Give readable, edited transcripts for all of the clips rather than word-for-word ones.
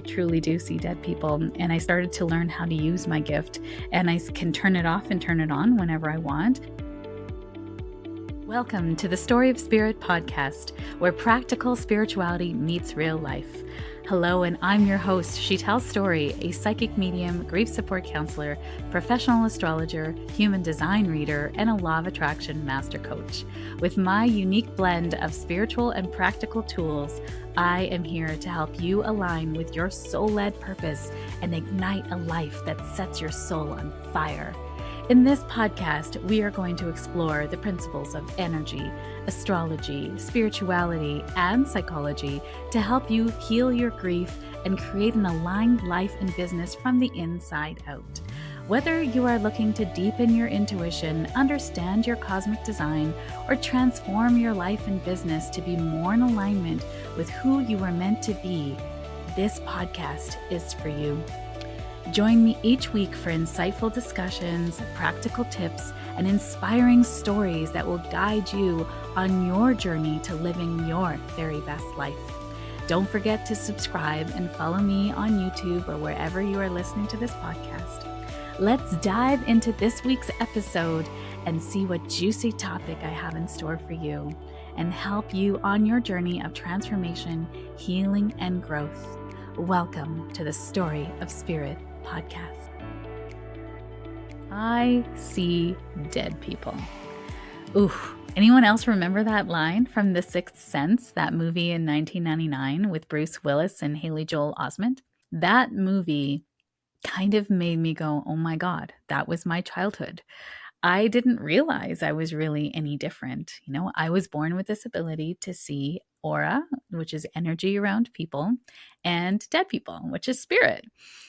truly do see dead people. And I started to learn how to use my gift, and I can turn it off and turn it on whenever I want. Welcome to the Story of Spirit podcast, where practical spirituality meets real life. Hello, and I'm your host, Sheetal Story, a psychic medium, grief support counselor, professional astrologer, human design reader, and a law of attraction master coach. With my unique blend of spiritual and practical tools, I am here to help you align with your soul-led purpose and ignite a life that sets your soul on fire. In this podcast, we are going to explore the principles of energy, astrology, spirituality, and psychology to help you heal your grief and create an aligned life and business from the inside out. Whether you are looking to deepen your intuition, understand your cosmic design, or transform your life and business to be more in alignment with who you were meant to be, this podcast is for you. Join me each week for insightful discussions, practical tips, and inspiring stories that will guide you on your journey to living your very best life. Don't forget to subscribe and follow me on YouTube or wherever you are listening to this podcast. Let's dive into this week's episode and see what juicy topic I have in store for you and help you on your journey of transformation, healing, and growth. Welcome to the Story of Spirit podcast. I see dead people. Ooh, anyone else remember that line from The Sixth Sense, that movie in 1999 with Bruce Willis and Haley Joel Osment? That movie kind of made me go, oh my God, that was my childhood. I didn't realize I was really any different. I was born with this ability to see aura, which is energy around people, and dead people, which is spirit.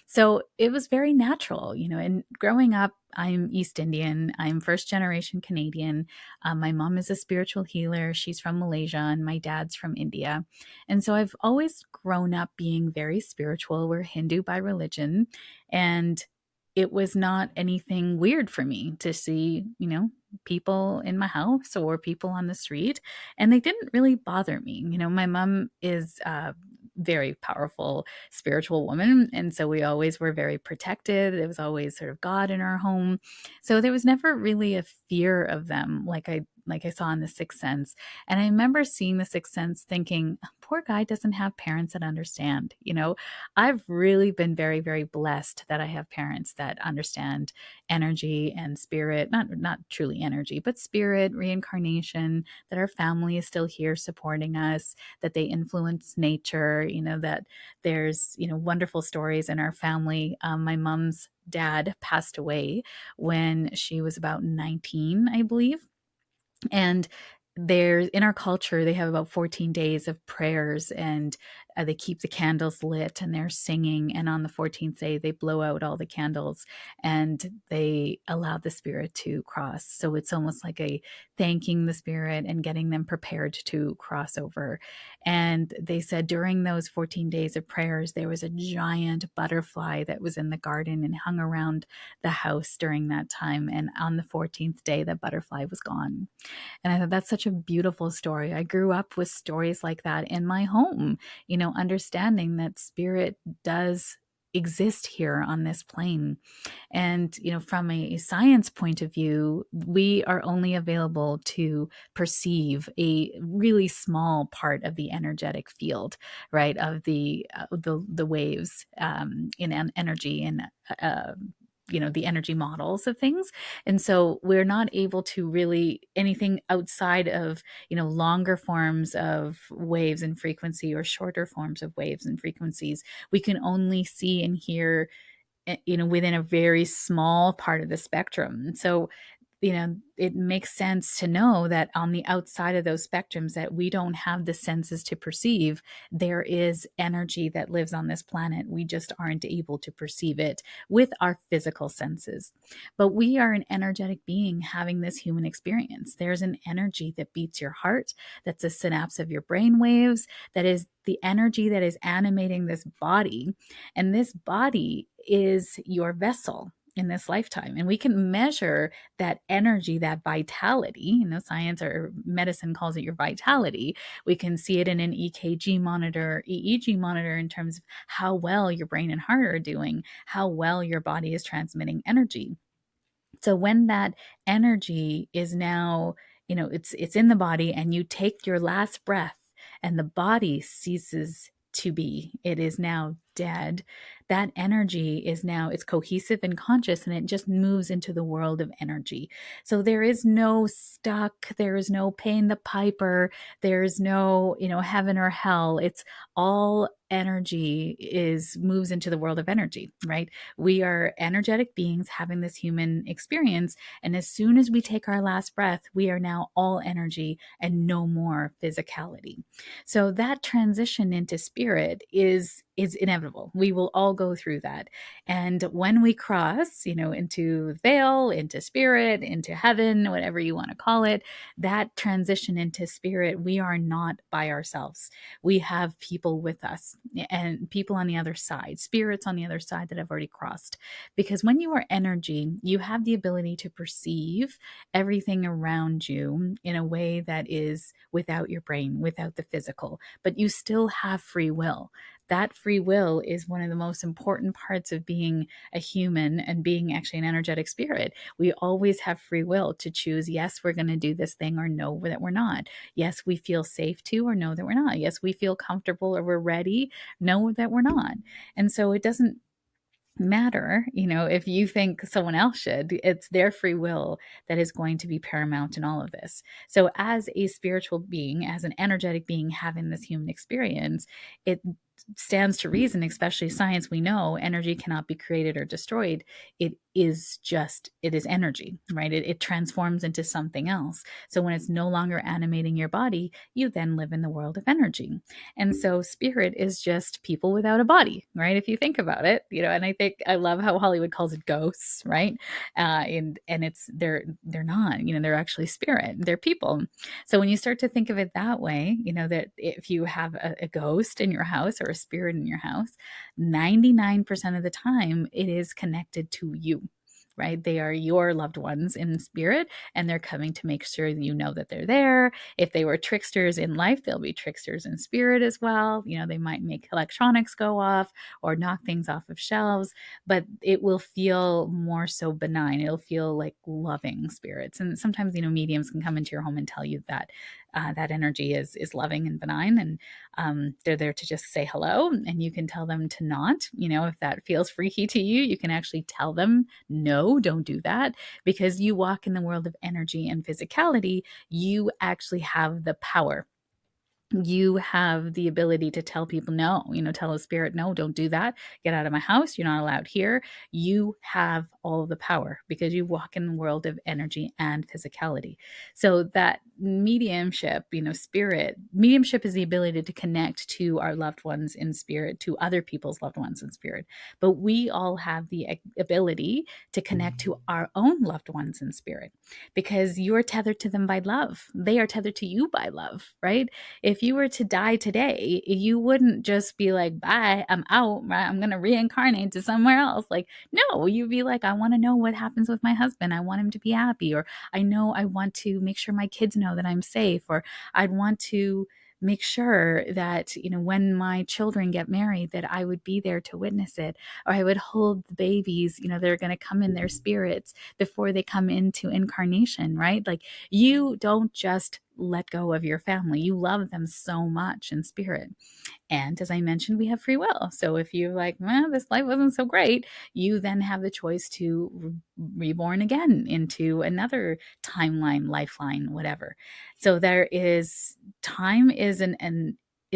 So it was very natural, and growing up, I'm East Indian. I'm first generation Canadian. My mom is a spiritual healer. She's from Malaysia, and my dad's from India. And so I've always grown up being very spiritual. We're Hindu by religion. And it was not anything weird for me to see, people in my house or people on the street, and they didn't really bother me. My mom is a very powerful spiritual woman, and so we always were very protected. There was always sort of God in our home. So there was never really a fear of them like I saw in The Sixth Sense. And I remember seeing The Sixth Sense thinking, poor guy doesn't have parents that understand. I've really been very, very blessed that I have parents that understand energy and spirit, not truly energy, but spirit, reincarnation, that our family is still here supporting us, that they influence nature, that there's, wonderful stories in our family. My mom's dad passed away when she was about 19, I believe. And there's in our culture, they have about 14 days of prayers, and they keep the candles lit and they're singing. And on the 14th day, they blow out all the candles and they allow the spirit to cross. So it's almost like a thanking the spirit and getting them prepared to cross over. And they said during those 14 days of prayers, there was a giant butterfly that was in the garden and hung around the house during that time. And on the 14th day, the butterfly was gone. And I thought that's such a beautiful story. I grew up with stories like that in my home, understanding that spirit does exist here on this plane. And, from a science point of view, we are only available to perceive a really small part of the energetic field, right? Of the waves in energy and the energy models of things. And so we're not able to really anything outside of, longer forms of waves and frequency or shorter forms of waves and frequencies. We can only see and hear, within a very small part of the spectrum. So, it makes sense to know that on the outside of those spectrums that we don't have the senses to perceive, there is energy that lives on this planet. We just aren't able to perceive it with our physical senses. But we are an energetic being having this human experience. There's an energy that beats your heart. That's a synapse of your brain waves. That is the energy that is animating this body. And this body is your vessel. in this lifetime. And we can measure that energy, that vitality. Science or medicine calls it your vitality. We can see it in an EKG monitor, EEG monitor, in terms of how well your brain and heart are doing, how well your body is transmitting energy. So when that energy is now, it's in the body, and you take your last breath and the body ceases to be, it is now dead. That energy is now, it's cohesive and conscious, and it just moves into the world of energy. So there is no stuck, there is no paying the piper, there's no, heaven or hell. It's all energy is moves into the world of energy, right? We are energetic beings having this human experience. And as soon as we take our last breath, we are now all energy and no more physicality. So that transition into spirit is inevitable. We will all go through that. And when we cross, into veil, into spirit, into heaven, whatever you want to call it, that transition into spirit, we are not by ourselves. We have people with us, and people on the other side, spirits on the other side that have already crossed. Because when you are energy, you have the ability to perceive everything around you in a way that is without your brain, without the physical, but you still have free will. That free will is one of the most important parts of being a human and being actually an energetic spirit. We always have free will to choose, yes, we're going to do this thing, or no, that we're not. Yes, we feel safe to, or no, that we're not. Yes, we feel comfortable or we're ready, no, that we're not. And so it doesn't matter, if you think someone else should. It's their free will that is going to be paramount in all of this. So as a spiritual being, as an energetic being having this human experience, it stands to reason, especially science, we know energy cannot be created or destroyed. It is energy, right? It transforms into something else. So when it's no longer animating your body, you then live in the world of energy. And so spirit is just people without a body, right? If you think about it, and I think I love how Hollywood calls it ghosts, right? And it's they're not, they're actually spirit. They're people. So when you start to think of it that way, that if you have a ghost in your house or a spirit in your house, 99% of the time it is connected to you. Right? They are your loved ones in spirit, and they're coming to make sure that they're there. If they were tricksters in life, they'll be tricksters in spirit as well. They might make electronics go off or knock things off of shelves, but it will feel more so benign. It'll feel like loving spirits. And sometimes, mediums can come into your home and tell you that that energy is loving and benign, and they're there to just say hello, and you can tell them to not. If that feels freaky to you, you can actually tell them, no, don't do that, because you walk in the world of energy and physicality. You actually have the power. You have the ability to tell people no, tell a spirit, no, don't do that. Get out of my house. You're not allowed here. You have all of the power because you walk in the world of energy and physicality. So that mediumship, spirit, mediumship is the ability to connect to our loved ones in spirit, to other people's loved ones in spirit. But we all have the ability to connect to our own loved ones in spirit, because you are tethered to them by love. They are tethered to you by love, right? If you were to die today, you wouldn't just be like, bye, I'm out, right? I'm going to reincarnate to somewhere else. Like, no, you'd be like, I want to know what happens with my husband. I want him to be happy. Or I know I want to make sure my kids know that I'm safe. Or I'd want to make sure that, when my children get married, that I would be there to witness it. Or I would hold the babies, they're going to come in their spirits before they come into incarnation, right? Like, you don't just let go of your family. You love them so much in spirit. And as I mentioned, we have free will. So if you're like, well, this life wasn't so great, you then have the choice to reborn again into another timeline, lifeline, whatever. So there is time is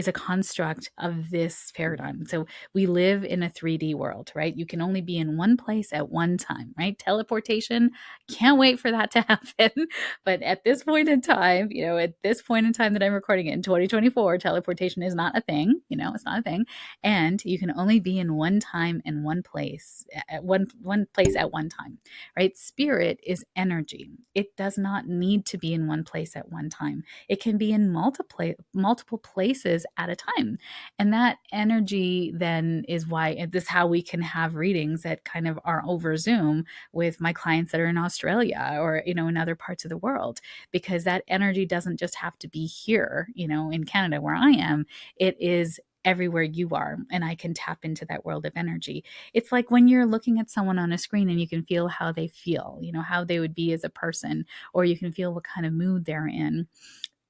a construct of this paradigm. So we live in a 3D world, right? You can only be in one place at one time, right? Teleportation, can't wait for that to happen. But at this point in time, that I'm recording it in 2024, teleportation is not a thing. It's not a thing. And you can only be in one time and one place at one place at one time, right? Spirit is energy. It does not need to be in one place at one time. It can be in multiple places at a time. And that energy then is why this is how we can have readings that kind of are over Zoom with my clients that are in Australia or, in other parts of the world, because that energy doesn't just have to be here, in Canada where I am. It is everywhere you are, and I can tap into that world of energy. It's like when you're looking at someone on a screen and you can feel how they feel, how they would be as a person, or you can feel what kind of mood they're in.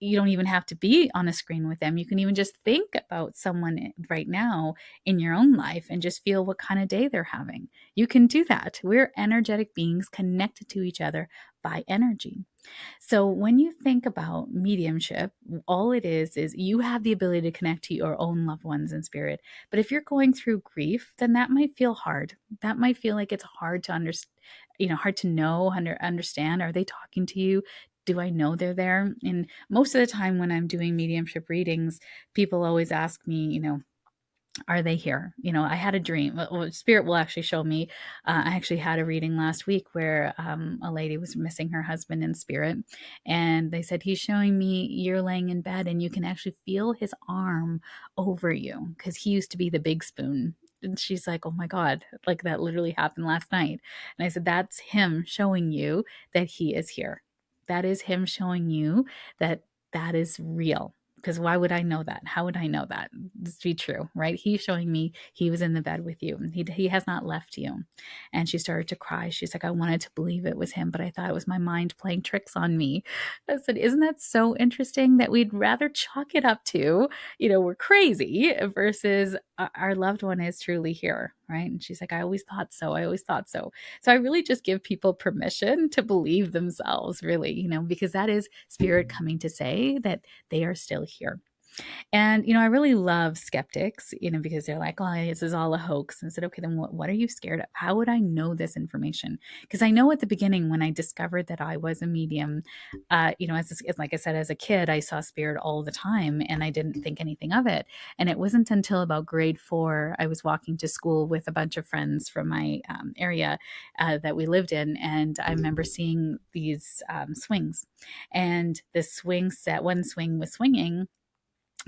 You don't even have to be on a screen with them. You can even just think about someone right now in your own life and just feel what kind of day they're having. You can do that. We're energetic beings connected to each other by energy. So when you think about mediumship, all it is you have the ability to connect to your own loved ones in spirit. But if you're going through grief, then that might feel hard. That might feel like it's hard to understand, hard to know, understand. Are they talking to you? Do I know they're there? And most of the time when I'm doing mediumship readings, people always ask me, are they here? I had a dream. Well, Spirit will actually show me. I actually had a reading last week where a lady was missing her husband in spirit. And they said, he's showing me you're laying in bed and you can actually feel his arm over you because he used to be the big spoon. And she's like, oh my God, like that literally happened last night. And I said, that's him showing you that he is here. That is him showing you that that is real. Because why would I know that? How would I know that? This be true, right? He's showing me he was in the bed with you. He has not left you. And she started to cry. She's like, I wanted to believe it was him, but I thought it was my mind playing tricks on me. I said, isn't that so interesting that we'd rather chalk it up to, we're crazy versus our loved one is truly here, right? And she's like, I always thought so. I always thought so. So I really just give people permission to believe themselves, really, because that is spirit coming to say that they are still here. And, I really love skeptics, because they're like, oh, this is all a hoax. And I said, okay, then what are you scared of? How would I know this information? Because I know at the beginning when I discovered that I was a medium, as like I said, as a kid, I saw spirit all the time and I didn't think anything of it. And it wasn't until about grade 4, I was walking to school with a bunch of friends from my area that we lived in. And I remember seeing these swings, and the swing set, one swing was swinging.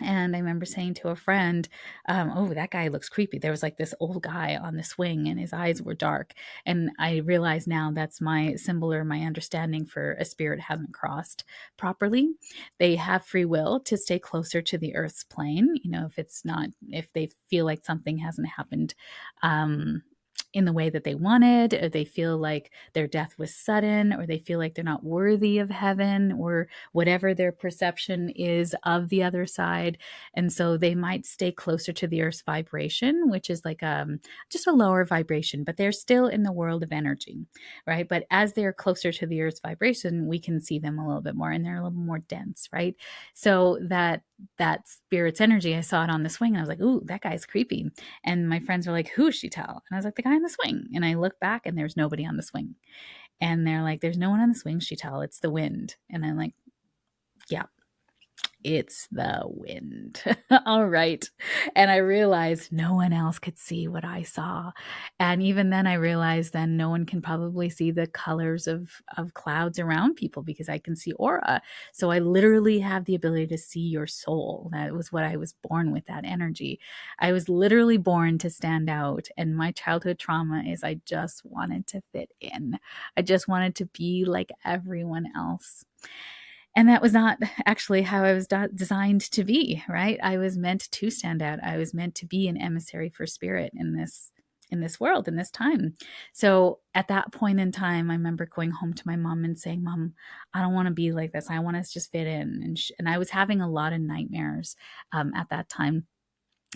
And I remember saying to a friend, oh, that guy looks creepy. There was like this old guy on the swing and his eyes were dark. And I realize now that's my symbol or my understanding for a spirit hasn't crossed properly. They have free will to stay closer to the earth's plane. If they feel like something hasn't happened, in the way that they wanted, or they feel like their death was sudden, or they feel like they're not worthy of heaven, or whatever their perception is of the other side. And so they might stay closer to the earth's vibration, which is like just a lower vibration, but they're still in the world of energy, right? But as they're closer to the earth's vibration, we can see them a little bit more and they're a little more dense, right? So that spirit's energy, I saw it on the swing and I was like, ooh, that guy's creepy. And my friends were like, who's she tell? And I was like, the guy on the swing. And I look back and there's nobody on the swing. And they're like, there's no one on the swing, she tell. It's the wind. And I'm like, yeah, it's the wind. All right. And I realized no one else could see what I saw. And even then I realized then no one can probably see the colors of clouds around people because I can see aura. So I literally have the ability to see your soul. That was what I was born with, that energy. I was literally born to stand out. And my childhood trauma is I just wanted to fit in. I just wanted to be like everyone else. And that was not actually how I was designed to be, right? I was meant to stand out. I was meant to be an emissary for spirit in this world, in this time. So at that point in time, I remember going home to my mom and saying, Mom, I don't want to be like this. I want to just fit in. And I was having a lot of nightmares at that time.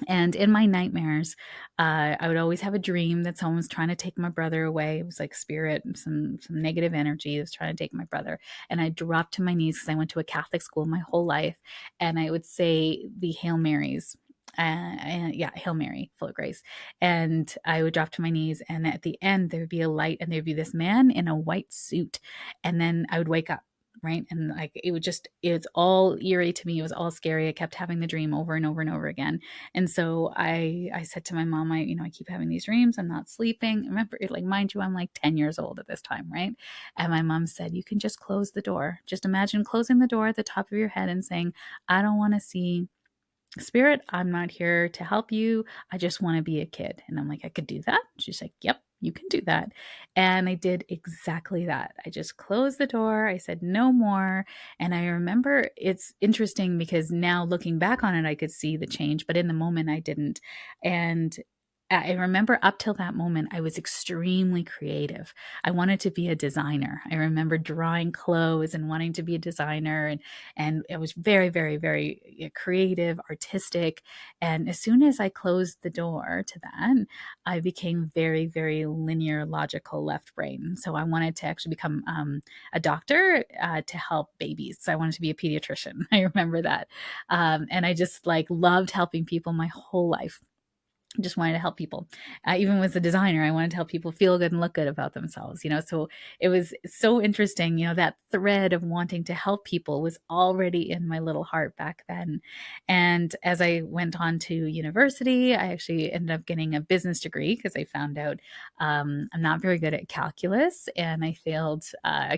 And in my nightmares, I would always have a dream that someone was trying to take my brother away. It was like spirit, some negative energy that was trying to take my brother. And I dropped to my knees because I went to a Catholic school my whole life. And I would say the Hail Marys. Hail Mary, full of grace. And I would drop to my knees. And at the end, there would be a light and there'd be this man in a white suit. And then I would wake up. Right. And like, it was all eerie to me. It was all scary. I kept having the dream over and over and over again. And so I said to my mom, I keep having these dreams. I'm not sleeping. Remember, like, mind you, I'm like 10 years old at this time. Right. And my mom said, you can just close the door. Just imagine closing the door at the top of your head and saying, I don't want to see Spirit, I'm not here to help you. I just want to be a kid. And I'm like, I could do that. She's like, yep, you can do that. And I did exactly that. I just closed the door. I said, no more. And I remember it's interesting because now looking back on it, I could see the change, but in the moment, I didn't. And I remember up till that moment, I was extremely creative. I wanted to be a designer. I remember drawing clothes and wanting to be a designer, and it was very, very, very creative, artistic. And as soon as I closed the door to that, I became very, very linear, logical left brain. So I wanted to actually become a doctor to help babies. So I wanted to be a pediatrician. I remember that. And I just like loved helping people my whole life. Just wanted to help people. Even as a designer, I wanted to help people feel good and look good about themselves, So it was so interesting, that thread of wanting to help people was already in my little heart back then. And as I went on to university, I actually ended up getting a business degree because I found out I'm not very good at calculus, and I failed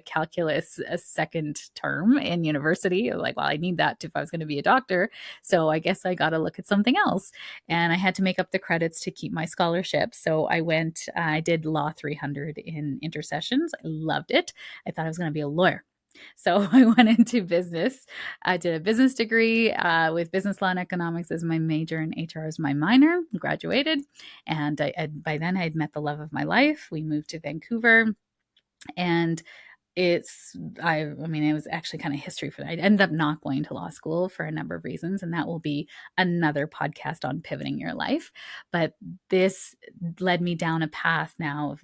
calculus a second term in university. Like, well, I need that if I was going to be a doctor. So I guess I got to look at something else, and I had to make up the credits to keep my scholarship. So I did Law 300 in intercessions. I loved it. I thought I was going to be a lawyer. So I went into business. I did a business degree with business law and economics as my major and HR as my minor, graduated. And by then I had met the love of my life. We moved to Vancouver, and it was actually kind of history for that. I ended up not going to law school for a number of reasons, and that will be another podcast on pivoting your life. But this led me down a path now of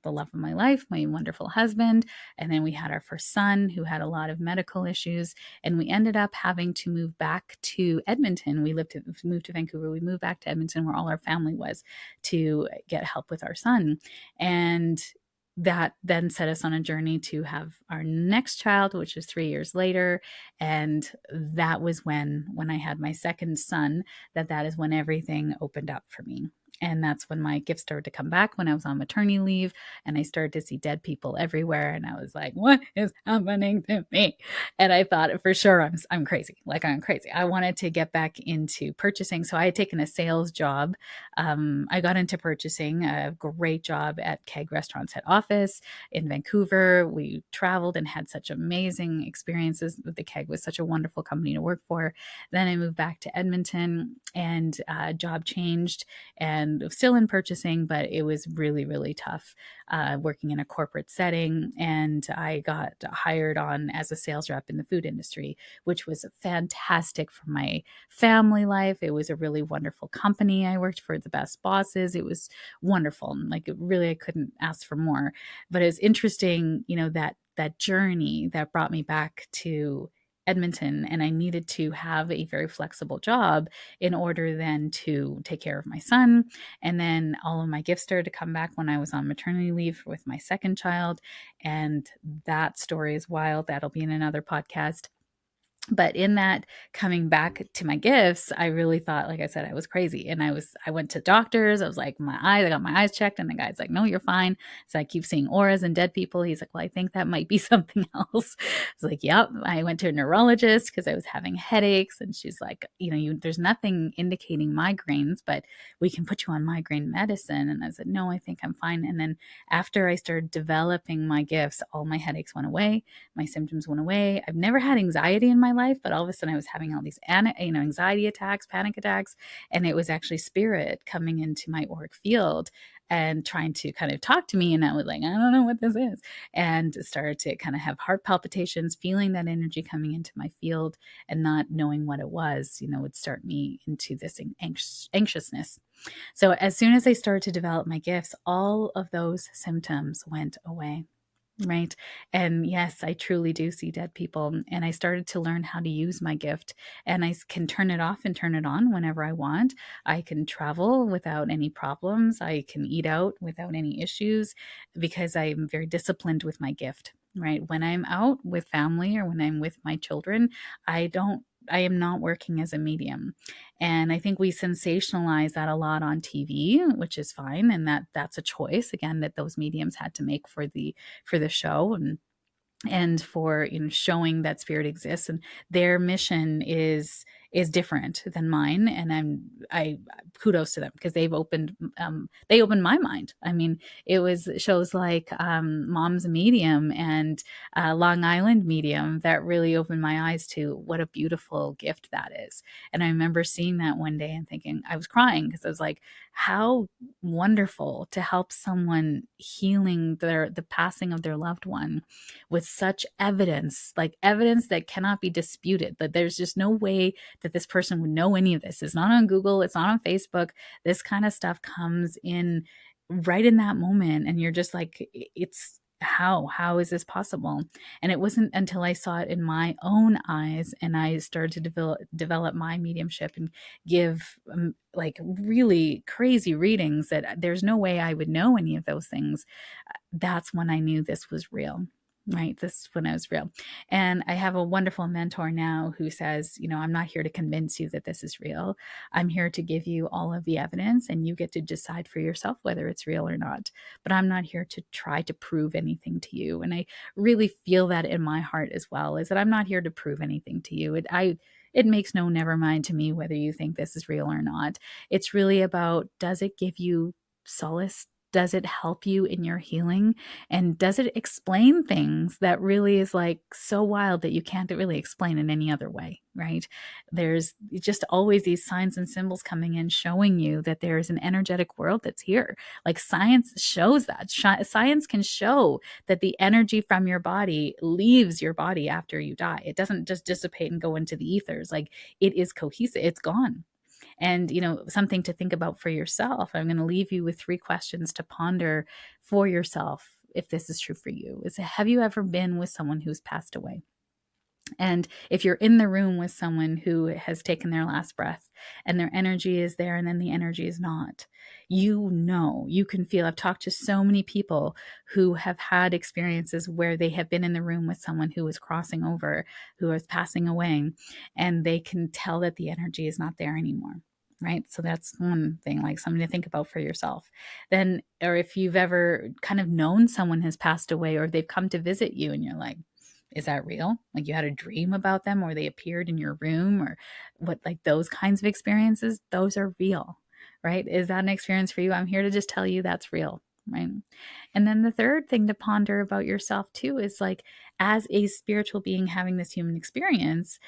the love of my life, my wonderful husband. And then we had our first son who had a lot of medical issues, and we ended up having to move back to Edmonton. We moved to Vancouver. We moved back to Edmonton where all our family was to get help with our son. And that then set us on a journey to have our next child, which was 3 years later. And that was when I had my second son, that is when everything opened up for me. And that's when my gift started to come back when I was on maternity leave, and I started to see dead people everywhere. And I was like, what is happening to me? And I thought for sure I'm crazy. Like, I'm crazy. I wanted to get back into purchasing. So I had taken a sales job. I got into purchasing, a great job at Keg Restaurants head office in Vancouver. We traveled and had such amazing experiences. The Keg was such a wonderful company to work for. Then I moved back to Edmonton, and job changed, and still in purchasing, but it was really, really tough working in a corporate setting. And I got hired on as a sales rep in the food industry, which was fantastic for my family life. It was a really wonderful company. I worked for the best bosses. It was wonderful. Like, really, I couldn't ask for more. But it was interesting, that journey that brought me back to Edmonton, and I needed to have a very flexible job in order then to take care of my son. And then all of my gifts started to come back when I was on maternity leave with my second child. And that story is wild. That'll be in another podcast. But in that coming back to my gifts, I really thought, like I said, I was crazy. And I went to doctors. I was like, I got my eyes checked. And the guy's like, no, you're fine. So I keep seeing auras and dead people. He's like, well, I think that might be something else. I was like, yep. I went to a neurologist because I was having headaches. And she's like, there's nothing indicating migraines, but we can put you on migraine medicine. And I said, no, I think I'm fine. And then after I started developing my gifts, all my headaches went away. My symptoms went away. I've never had anxiety in my life, but all of a sudden I was having all these anxiety attacks, panic attacks, and it was actually spirit coming into my auric field and trying to kind of talk to me. And I was like, I don't know what this is. And started to kind of have heart palpitations, feeling that energy coming into my field and not knowing what it was, would start me into this anxiousness. So as soon as I started to develop my gifts, all of those symptoms went away. Right. And yes, I truly do see dead people. And I started to learn how to use my gift, and I can turn it off and turn it on whenever I want. I can travel without any problems. I can eat out without any issues because I'm very disciplined with my gift. Right. When I'm out with family or when I'm with my children, I am not working as a medium. And I think we sensationalize that a lot on TV, which is fine. And that's a choice, again, that those mediums had to make for the show, and for showing that spirit exists. And their mission is is different than mine, and I kudos to them because they opened my mind. I mean, it was shows like Mom's Medium and Long Island Medium that really opened my eyes to what a beautiful gift that is. And I remember seeing that one day and thinking, I was crying because I was like, how wonderful to help someone healing the passing of their loved one with such evidence, like evidence that cannot be disputed, that there's just no way that this person would know any of this. It's not on Google, it's not on Facebook. This kind of stuff comes in right in that moment, and you're just like, it's how is this possible? And it wasn't until I saw it in my own eyes and I started to develop my mediumship and give like really crazy readings that there's no way I would know any of those things. That's when I knew this was real. Right. This is when I was real. And I have a wonderful mentor now who says, I'm not here to convince you that this is real. I'm here to give you all of the evidence and you get to decide for yourself whether it's real or not. But I'm not here to try to prove anything to you. And I really feel that in my heart as well, is that I'm not here to prove anything to you. It makes no never mind to me whether you think this is real or not. It's really about, does it give you solace? Does it help you in your healing? And does it explain things that really is like so wild that you can't really explain in any other way, right? There's just always these signs and symbols coming in showing you that there is an energetic world that's here. Like science shows that. Science can show that the energy from your body leaves your body after you die. It doesn't just dissipate and go into the ethers. Like it is cohesive. It's gone. And, something to think about for yourself. I'm going to leave you with 3 questions to ponder for yourself if this is true for you. Have you ever been with someone who's passed away? And if you're in the room with someone who has taken their last breath and their energy is there and then the energy is not, you can feel. I've talked to so many people who have had experiences where they have been in the room with someone who is crossing over, who is passing away, and they can tell that the energy is not there anymore. Right. So that's one thing, like something to think about for yourself. Then, or if you've ever kind of known someone has passed away or they've come to visit you and you're like, is that real? Like you had a dream about them or they appeared in your room or what, like those kinds of experiences, those are real, right? Is that an experience for you? I'm here to just tell you that's real, right? And then the third thing to ponder about yourself too is like, as a spiritual being having this human experience,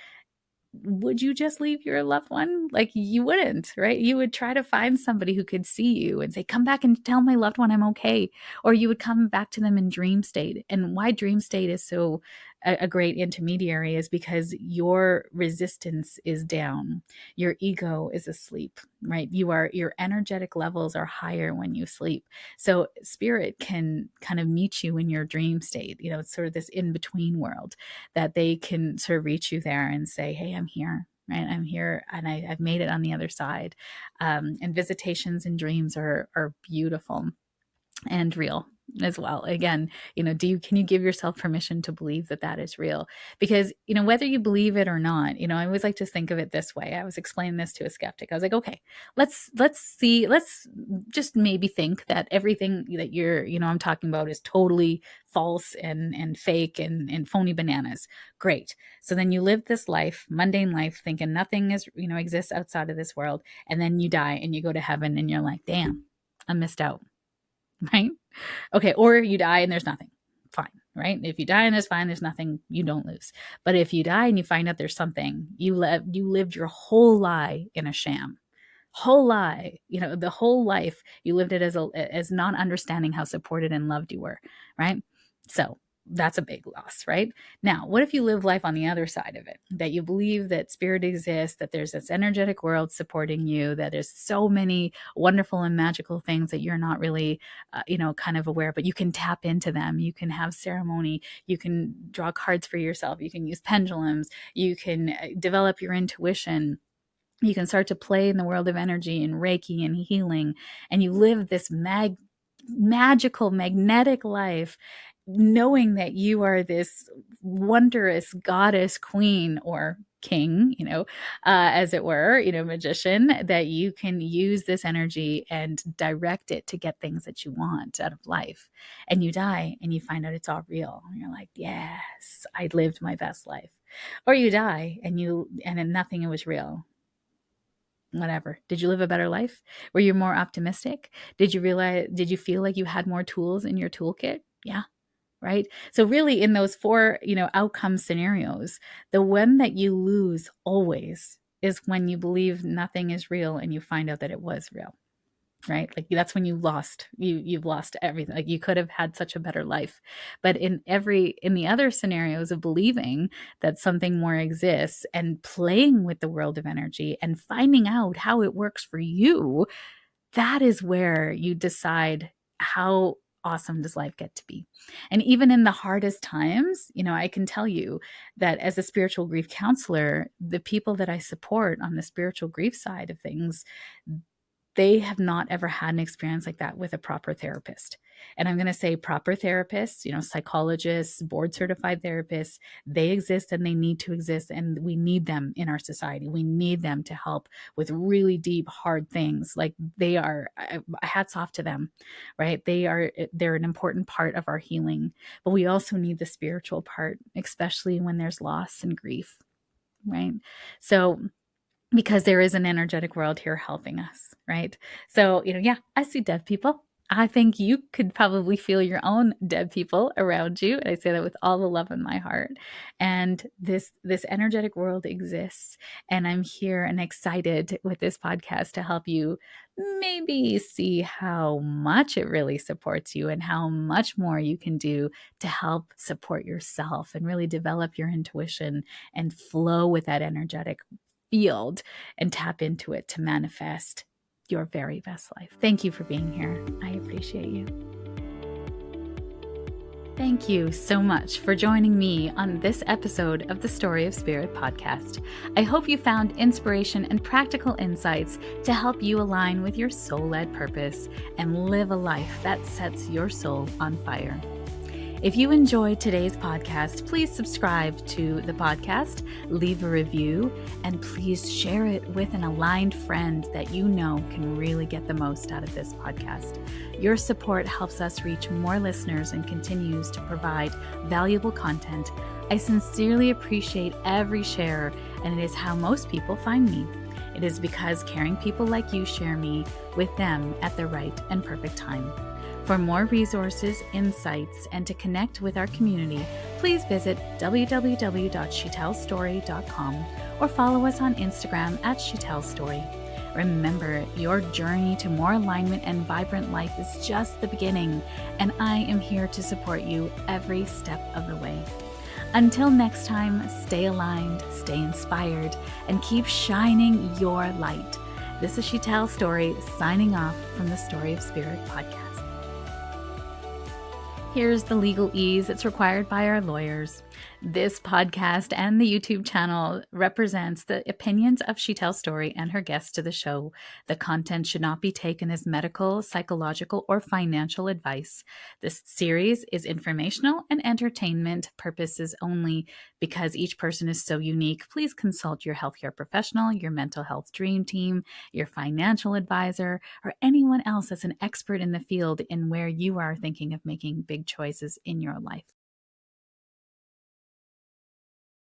would you just leave your loved one? Like you wouldn't, right? You would try to find somebody who could see you and say, come back and tell my loved one I'm okay. Or you would come back to them in dream state. And why dream state is so a great intermediary is because your resistance is down. Your ego is asleep, right? Your energetic levels are higher when you sleep. So spirit can kind of meet you in your dream state. It's sort of this in-between world that they can sort of reach you there and say, hey, I'm here, right? I'm here and I've made it on the other side. And visitations and dreams are beautiful and real as well. Again, can you give yourself permission to believe that that is real? Because, whether you believe it or not, I always like to think of it this way. I was explaining this to a skeptic. I was like, okay, let's just maybe think that everything that I'm talking about is totally false and fake and phony bananas. Great. So then you live this life, mundane life, thinking nothing exists outside of this world. And then you die and you go to heaven and you're like, damn, I missed out. Right? Okay. Or you die and there's nothing. Fine. Right? If you die and there's fine, there's nothing, you don't lose. But if you die and you find out there's something, you lived your whole lie in a sham. Whole lie, the whole life you lived it as not understanding how supported and loved you were. Right? So that's a big loss, right? Now, what if you live life on the other side of it? That you believe that spirit exists, that there's this energetic world supporting you, that there's so many wonderful and magical things that you're not really, kind of aware, but you can tap into them. You can have ceremony. You can draw cards for yourself. You can use pendulums. You can develop your intuition. You can start to play in the world of energy and Reiki and healing, and you live this magical, magnetic life, knowing that you are this wondrous goddess queen or king, as it were, magician, that you can use this energy and direct it to get things that you want out of life. And you die and you find out it's all real. And you're like, yes, I lived my best life. Or you die and then nothing was real. Whatever. Did you live a better life? Were you more optimistic? Did you feel like you had more tools in your toolkit? Yeah. Right. So really in those four, outcome scenarios, the one that you lose always is when you believe nothing is real and you find out that it was real. Right? Like that's when you've lost everything. Like you could have had such a better life. But in the other scenarios of believing that something more exists and playing with the world of energy and finding out how it works for you, that is where you decide how awesome does life get to be. And even in the hardest times, I can tell you that as a spiritual grief counselor, the people that I support on the spiritual grief side of things, they have not ever had an experience like that with a proper therapist. And I'm going to say proper therapists, psychologists, board certified therapists, they exist and they need to exist. And we need them in our society. We need them to help with really deep, hard things. Like they are, hats off to them, right? They're an important part of our healing, but we also need the spiritual part, especially when there's loss and grief, right? So, because there is an energetic world here helping us, right? So, yeah, I see dead people. I think you could probably feel your own dead people around you. And I say that with all the love in my heart. And this energetic world exists. And I'm here and excited with this podcast to help you maybe see how much it really supports you and how much more you can do to help support yourself and really develop your intuition and flow with that energetic field and tap into it to manifest your very best life. Thank you for being here. I appreciate you. Thank you so much for joining me on this episode of the Story of Spirit podcast. I hope you found inspiration and practical insights to help you align with your soul-led purpose and live a life that sets your soul on fire. If you enjoyed today's podcast, please subscribe to the podcast, leave a review, and please share it with an aligned friend that you know can really get the most out of this podcast. Your support helps us reach more listeners and continues to provide valuable content. I sincerely appreciate every share, and it is how most people find me. It is because caring people like you share me with them at the right and perfect time. For more resources, insights, and to connect with our community, please visit www.shetellstory.com or follow us on Instagram at @shetellstory. Remember, your journey to more alignment and vibrant life is just the beginning, and I am here to support you every step of the way. Until next time, stay aligned, stay inspired, and keep shining your light. This is Shetell Story signing off from the Story of Spirit podcast. Here's the legal ease that's required by our lawyers. This podcast and the YouTube channel represents the opinions of Shetell Story and her guests to the show. The content should not be taken as medical, psychological, or financial advice. This series is informational and entertainment purposes only. Because each person is so unique, please consult your healthcare professional, your mental health dream team, your financial advisor, or anyone else that's an expert in the field in where you are thinking of making big choices in your life.